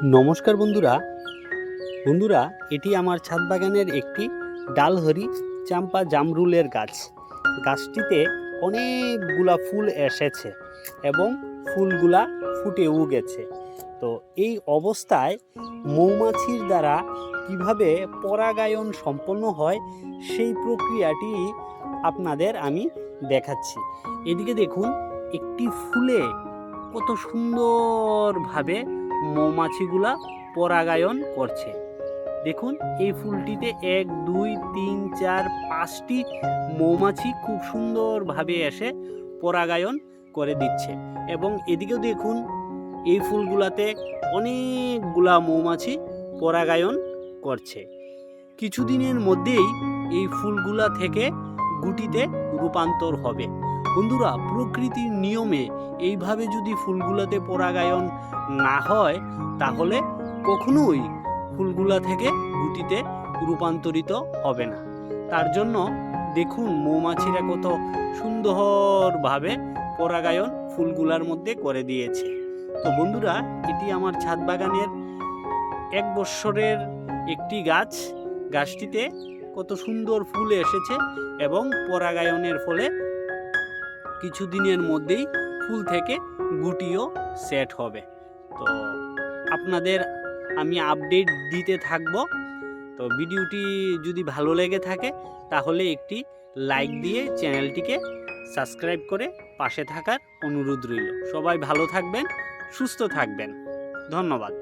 নমস্কার বন্ধুরা। এটি আমার ছাদ বাগানের একটি ডালহরি চাম্পা জামরুলের গাছ। গাছটিতে অনেকগুলা ফুল এসেছে এবং ফুলগুলা ফুটেও গেছে। তো এই অবস্থায় মৌমাছির দ্বারা কিভাবে পরাগায়ন সম্পন্ন হয় সেই প্রক্রিয়াটি আপনাদের আমি দেখাচ্ছি। এদিকে দেখুন, একটি ফুলে কত সুন্দরভাবে মৌমাছিগুলা পরাগায়ন করছে। দেখুন, এই ফুলটিতে 1 2 3 4 5টি মৌমাছি খুব সুন্দরভাবে এসে পরাগায়ন করে দিচ্ছে। এবং এদিকেও দেখুন, এই ফুলগুলাতে অনেকগুলা মৌমাছি পরাগায়ন করছে। কিছুদিনের মধ্যেই এই ফুলগুলা থেকে গুটিতে রূপান্তর হবে। বন্ধুরা, প্রকৃতির নিয়মে এইভাবে যদি ফুলগুলাতে পরাগায়ন না হয় তাহলে কখনোই ফুলগুলা থেকে গুটিতে রূপান্তরিত হবে না। তার জন্য দেখুন, মৌমাছিরা কত সুন্দরভাবে পরাগায়ন ফুলগুলার মধ্যে করে দিয়েছে। তো বন্ধুরা, এটি আমার ছাদ বাগানের 1 বছরের একটি গাছ। গাছটিতে কত সুন্দর ফুল এসেছে এবং পরাগায়নের ফলে কিছুদিনের মধ্যেই ফুল থেকে গুটিও সেট হবে। তো আপনাদের আমি আপডেট দিতে থাকব। তো ভিডিওটি যদি ভালো লেগে থাকে তাহলে একটি লাইক দিয়ে চ্যানেলটিকে সাবস্ক্রাইব করে পাশে থাকার অনুরোধ রইল। সবাই ভালো থাকবেন, সুস্থ থাকবেন। ধন্যবাদ।